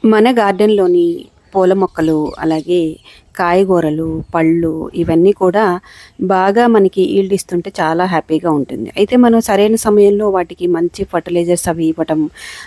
మన గార్డెన్‌లోని పూల మొక్కలు, అలాగే కాయగూరలు, పళ్ళు ఇవన్నీ కూడా బాగా మనకి ఈల్డ్ ఇస్తుంటే చాలా హ్యాపీగా ఉంటుంది. అయితే మనం సరైన సమయంలో వాటికి మంచి ఫర్టిలైజర్స్ అవి ఇవ్వటం,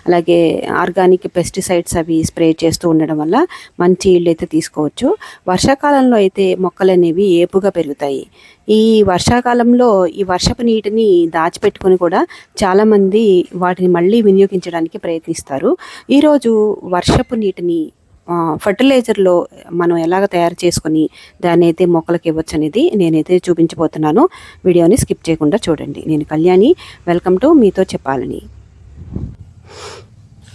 అలాగే ఆర్గానిక్ పెస్టిసైడ్స్ అవి స్ప్రే చేస్తూ ఉండడం వల్ల మంచి ఈల్డ్ అయితే తీసుకోవచ్చు. వర్షాకాలంలో అయితే మొక్కలనేవి ఏపుగా పెరుగుతాయి. ఈ వర్షాకాలంలో ఈ వర్షపు నీటిని దాచిపెట్టుకొని కూడా చాలామంది వాటిని మళ్ళీ వినియోగించడానికి ప్రయత్నిస్తారు. ఈరోజు వర్షపు నీటిని ఫర్టిలైజర్‌లో మనం ఎలాగ తయారు చేసుకొని దాన్నైతే మొక్కలకి ఇవ్వచ్చనేది నేనైతే చూపించబోతున్నాను. వీడియోని స్కిప్ చేయకుండా చూడండి. నేను కళ్యాణి. వెల్కమ్ టు మీతో చెప్పాలని.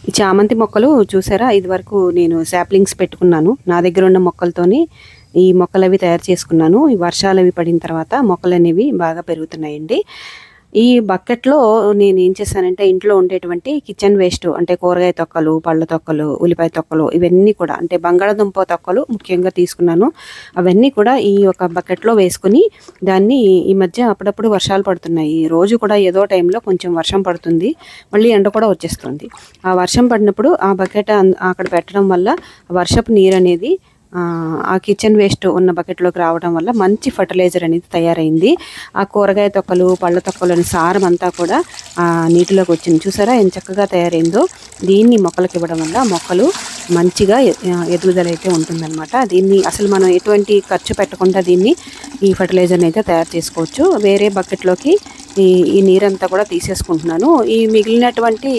ఈ చామంతి మొక్కలు చూసారా? ఇదివరకు నేను సాప్లింగ్స్ పెట్టుకున్నాను. నా దగ్గర ఉన్న మొక్కలతోని ఈ మొక్కలవి తయారు చేసుకున్నాను. ఈ వర్షాలవి పడిన తర్వాత మొక్కలనేవి బాగా పెరుగుతున్నాయండి. ఈ బకెట్‌లో నేనేం చేశానంటే ఇంట్లో ఉండేటువంటి కిచెన్ వేస్ట్ అంటే కూరగాయ తొక్కలు, పళ్ళ తొక్కలు, ఉల్లిపాయ తొక్కలు ఇవన్నీ కూడా అంటే బంగాళాదుంప తొక్కలు ముఖ్యంగా తీసుకున్నాను. అవన్నీ కూడా ఈ ఒక బకెట్‌లో వేసుకొని దాన్ని ఈ మధ్య అప్పుడప్పుడు వర్షాలు పడుతున్నాయి. రోజు కూడా ఏదో టైంలో కొంచెం వర్షం పడుతుంది. మళ్ళీ ఎండ కూడా వచ్చేస్తుంది. ఆ వర్షం పడినప్పుడు ఆ బకెట్ అక్కడ పెట్టడం వల్ల వర్షపు నీరనేది ఆ కిచెన్ వేస్ట్ ఉన్న బకెట్లోకి రావడం వల్ల మంచి ఫర్టిలైజర్ అనేది తయారైంది. ఆ కూరగాయ తొక్కలు, పళ్ళ తొక్కలోని సారం అంతా కూడా నీటిలోకి వచ్చింది. చూసారా ఎంత చక్కగా తయారైందో. దీన్ని మొక్కలకు ఇవ్వడం వల్ల మొక్కలు మంచిగా ఎదుగుదల అయితే ఉంటుందన్నమాట. దీన్ని అసలు మనం ఎటువంటి ఖర్చు పెట్టకుండా దీన్ని ఈ ఫర్టిలైజర్ని అయితే తయారు చేసుకోవచ్చు. వేరే బకెట్లోకి ఈ నీరంతా కూడా తీసేసుకుంటున్నాను. ఈ మిగిలినటువంటి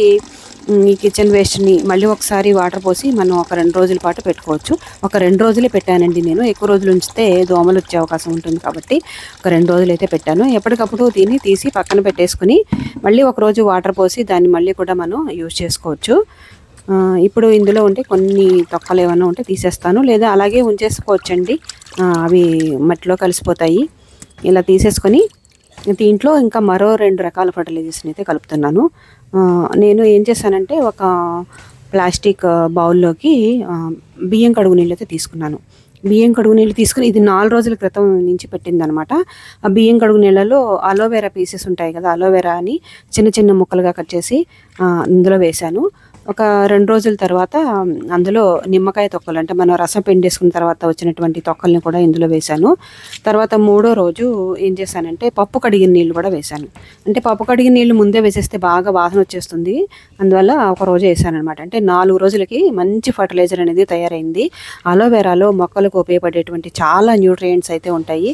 ఈ కిచెన్ వేస్ట్ని మళ్ళీ ఒకసారి వాటర్ పోసి మనం ఒక 2 రోజుల పాటు పెట్టుకోవచ్చు. ఒక 2 రోజులే పెట్టానండి నేను. ఎక్కువ రోజులు ఉంచితే దోమలు వచ్చే అవకాశం ఉంటుంది కాబట్టి ఒక 2 రోజులు అయితే పెట్టాను. ఎప్పటికప్పుడు దీన్ని తీసి పక్కన పెట్టేసుకుని మళ్ళీ ఒకరోజు వాటర్ పోసి దాన్ని మళ్ళీ కూడా మనం యూజ్ చేసుకోవచ్చు. ఇప్పుడు ఇందులో ఉంటే కొన్ని తొక్కలు ఏమైనా ఉంటే తీసేస్తాను, లేదా అలాగే ఉంచేసుకోవచ్చండి. అవి మట్టిలో కలిసిపోతాయి. ఇలా తీసేసుకొని దీంట్లో ఇంకా మరో 2 రకాల ఫర్టిలైజర్స్ని అయితే కలుపుతున్నాను. నేను ఏం చేశానంటే ఒక ప్లాస్టిక్ బౌల్లోకి బియ్యం కడుగు నీళ్ళు అయితే తీసుకున్నాను. బియ్యం కడుగు నీళ్ళు తీసుకుని ఇది 4 రోజుల క్రితం నుంచి పెట్టిందనమాట. ఆ బియ్యం కడుగు నీళ్ళలో అలోవెరా పీసెస్ ఉంటాయి కదా, అలోవెరాని చిన్న చిన్న ముక్కలుగా కట్ చేసి ఇందులో వేశాను. ఒక 2 రోజుల తర్వాత అందులో నిమ్మకాయ తొక్కలు అంటే మనం రసం పిండేసుకున్న తర్వాత వచ్చినటువంటి తొక్కల్ని కూడా ఇందులో వేశాను. తర్వాత 3వ రోజు ఏం చేశానంటే పప్పు కడిగిన నీళ్ళు కూడా వేశాను. అంటే పప్పు కడిగిన నీళ్ళు ముందే వేసేస్తే బాగా వాసన వచ్చేస్తుంది. అందువల్ల ఒక రోజు వేసానమాట. అంటే 4 రోజులకి మంచి ఫర్టిలైజర్ అనేది తయారైంది. అలోవెరాలో మొక్కలకు ఉపయోగపడేటువంటి చాలా న్యూట్రియంట్స్ అయితే ఉంటాయి.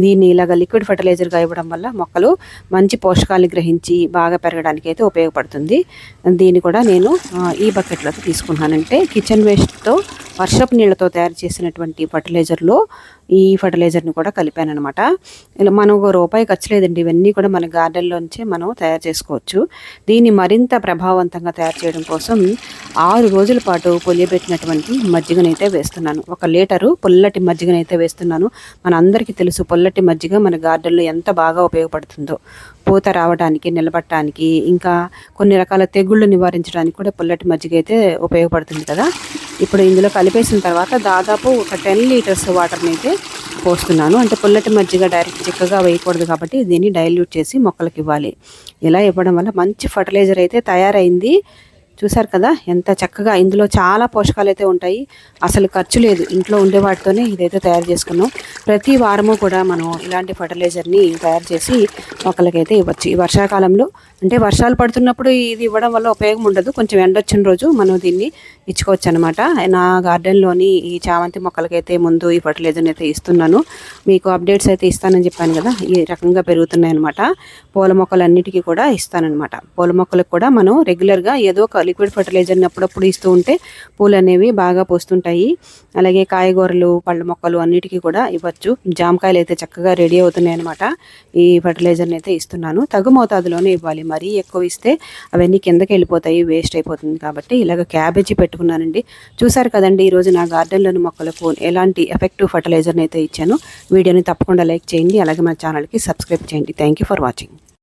దీన్ని ఇలాగ లిక్విడ్ ఫర్టిలైజర్గా ఇవ్వడం వల్ల మొక్కలు మంచి పోషకాలు గ్రహించి బాగా పెరగడానికి అయితే ఉపయోగపడుతుంది. దీన్ని కూడా నేను ఈ బకెట్లోకి తీసుకున్నానంటే కిచెన్ వేస్ట్తో వర్షపు నీళ్ళతో తయారు చేసినటువంటి ఫర్టిలైజర్లో ఈ ఫర్టిలైజర్ని కూడా కలిపానమాట. ఇలా మనకు రూపాయి ఖర్చు లేదండి. ఇవన్నీ కూడా మన గార్డెన్లోంచే మనం తయారు చేసుకోవచ్చు. దీన్ని మరింత ప్రభావవంతంగా తయారు చేయడం కోసం 6 రోజుల పాటు పొలియబెట్టినటువంటి మజ్జిగనైతే వేస్తున్నాను. 1 లీటరు పుల్లటి మజ్జిగనైతే వేస్తున్నాను. మనందరికీ తెలుసు పుల్లటి మజ్జిగ మన గార్డెన్లో ఎంత బాగా ఉపయోగపడుతుందో. పూత రావడానికి, నిలబడటానికి, ఇంకా కొన్ని రకాల తెగుళ్ళు నివారించడానికి కూడా పుల్లటి మజ్జిగ అయితే ఉపయోగపడుతుంది కదా. ఇప్పుడు ఇందులో కలిపేసిన తర్వాత దాదాపు ఒక 10 లీటర్స్ వాటర్ని అయితే పోస్తున్నాను. అంటే పుల్లటి మజ్జిగ డైరెక్ట్ చిక్కగా వేయకూడదు కాబట్టి దీన్ని డైల్యూట్ చేసి మొక్కలకు ఇవ్వాలి. ఇలా ఇవ్వడం వల్ల మంచి ఫర్టిలైజర్ అయితే తయారైంది. చూసారు కదా ఎంత చక్కగా. ఇందులో చాలా పోషకాలు అయితే ఉంటాయి. అసలు ఖర్చు లేదు. ఇంట్లో ఉండే వాటితోనే ఇదైతే తయారు చేసుకున్నాం. ప్రతి వారము కూడా మనం ఇలాంటి ఫర్టిలైజర్ని తయారు చేసి మొక్కలకైతే ఇవ్వచ్చు. ఈ వర్షాకాలంలో అంటే వర్షాలు పడుతున్నప్పుడు ఇది ఇవ్వడం వల్ల ఉపయోగం ఉండదు. కొంచెం ఎండొచ్చిన రోజు మనం దీన్ని ఇచ్చుకోవచ్చు అనమాట. నా గార్డెన్లోని ఈ చామంతి మొక్కలకైతే ముందు ఈ ఫర్టిలైజర్ని అయితే ఇస్తున్నాను. మీకు అప్డేట్స్ అయితే ఇస్తానని చెప్పాను కదా, ఈ రకంగా పెరుగుతున్నాయి అనమాట. పూల మొక్కలన్నిటికీ కూడా ఇస్తానన్నమాట. పూల మొక్కలకు కూడా మనం రెగ్యులర్గా ఏదో ఒక లిక్విడ్ ఫర్టిలైజర్ని అప్పుడప్పుడు ఇస్తూ ఉంటే పూలు అనేవి బాగా పూస్తుంటాయి. అలాగే కాయగూరలు, పళ్ళ మొక్కలు అన్నిటికీ కూడా ఇవ్వచ్చు. జామకాయలు అయితే చక్కగా రెడీ అవుతున్నాయి అనమాట. ఈ ఫర్టిలైజర్ని అయితే ఇస్తున్నాను. తగు మోతాదులోనే ఇవ్వాలి. మరీ ఎక్కువ ఇస్తే అవన్నీ కిందకి వెళ్ళిపోతాయి, వేస్ట్ అయిపోతుంది. కాబట్టి ఇలాగ క్యాబేజీ పెట్టుకున్నానండి. చూసారు కదండి ఈరోజు నా గార్డెన్లోని మొక్కలకు ఎలాంటి ఎఫెక్టివ్ ఫర్టిలైజర్ని అయితే ఇచ్చాను. వీడియోని తప్పకుండా లైక్ చేయండి. అలాగే మన ఛానల్కి సబ్స్క్రైబ్ చేయండి. Thank you for watching.